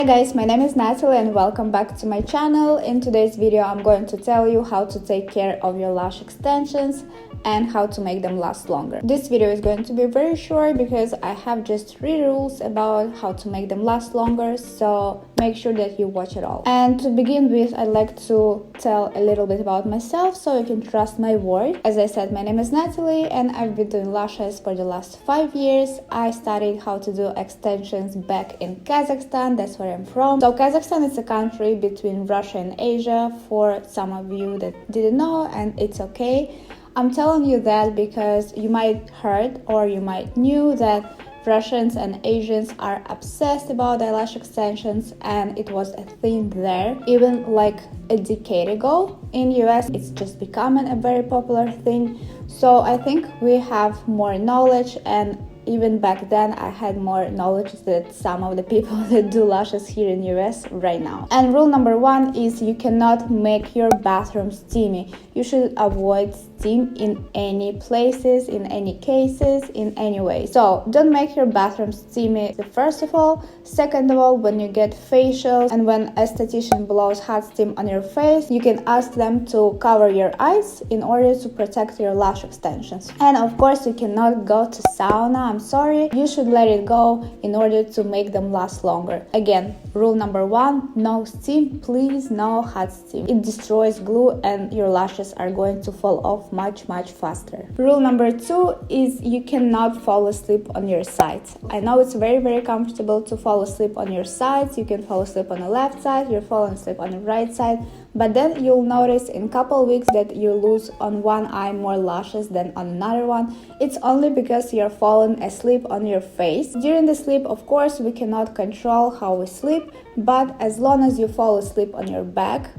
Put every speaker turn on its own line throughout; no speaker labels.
Hi guys, my name is Natalie and welcome back to my channel. In today's video I'm going to tell you how to take care of your lash extensions and how to make them last longer. This video is going to be very short because I have just 3 rules about how to make them last longer, so make sure that you watch it all. And to begin with, I'd like to tell a little bit about myself so you can trust my word. As I said, my name is Natalie and I've been doing lashes for the last 5 years. I studied how to do extensions back in Kazakhstan, that's where I'm from. So Kazakhstan is a country between Russia and Asia, for some of you that didn't know, and it's okay. I'm telling you that because you might heard or you might knew that Russians and Asians are obsessed about eyelash extensions, and it was a thing there even like a decade ago. In US it's just becoming a very popular thing, so I think we have more knowledge, and even back then I had more knowledge than some of the people that do lashes here in US right now. And rule number 1 is you cannot make your bathroom steamy. You should avoid steam in any places, in any cases, in any way. So don't make your bathroom steamy, first of all. Second of all, when you get facials and when esthetician blows hot steam on your face, you can ask them to cover your eyes in order to protect your lash extensions. And of course you cannot go to sauna, I'm sorry. You should let it go in order to make them last longer. Again, rule number 1, no steam, please, no hot steam. It destroys glue and your lashes are going to fall off much faster. Rule number 2 is you cannot fall asleep on your sides. I know it's very comfortable to fall asleep on your sides. You can fall asleep on the left side, you're falling asleep on the right side, but then you'll notice in a couple weeks that you lose on one eye more lashes than on another one. It's only because you're falling asleep on your face. During the sleep, of course, we cannot control how we sleep, but as long as you fall asleep on your back,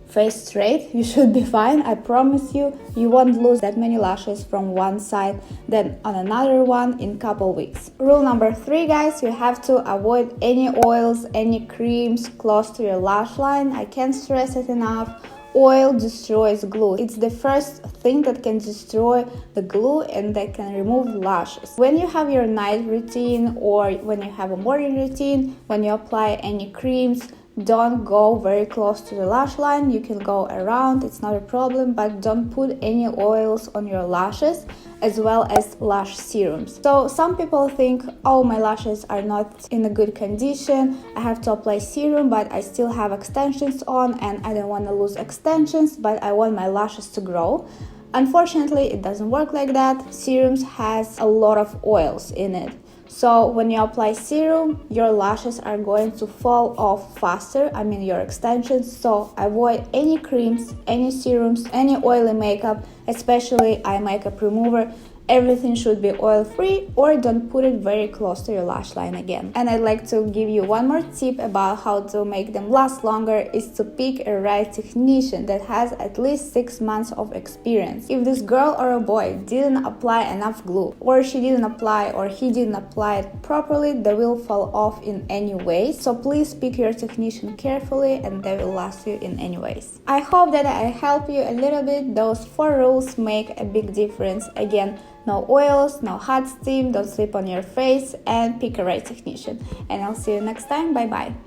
face straight, you should be fine. I promise you, you won't lose that many lashes from one side than on another one in couple weeks. Rule number 3, guys, you have to avoid any oils, any creams close to your lash line. I can't stress it enough. Oil destroys glue. It's the first thing that can destroy the glue and that can remove lashes. When you have your night routine or when you have a morning routine, when you apply any creams, don't go very close to the lash line. You can go around, it's not a problem, but don't put any oils on your lashes, as well as lash serums. So some people think, oh, my lashes are not in a good condition, I have to apply serum, but I still have extensions on and I don't want to lose extensions, but I want my lashes to grow. Unfortunately, it doesn't work like that. Serums has a lot of oils in it. So when you apply serum, your lashes are going to fall off faster, I mean your extensions. So avoid any creams, any serums, any oily makeup, especially eye makeup remover. Everything should be oil-free, or don't put it very close to your lash line again. And I'd like to give you one more tip about how to make them last longer, is to pick a right technician that has at least 6 months of experience. If this girl or a boy didn't apply enough glue, or she didn't apply or he didn't apply it properly, they will fall off in any way. So please pick your technician carefully and they will last you in any ways. I hope that I help you a little bit. Those 4 rules make a big difference. Again, no oils, no hot steam, don't sleep on your face, and pick a right technician. And I'll see you next time. Bye bye.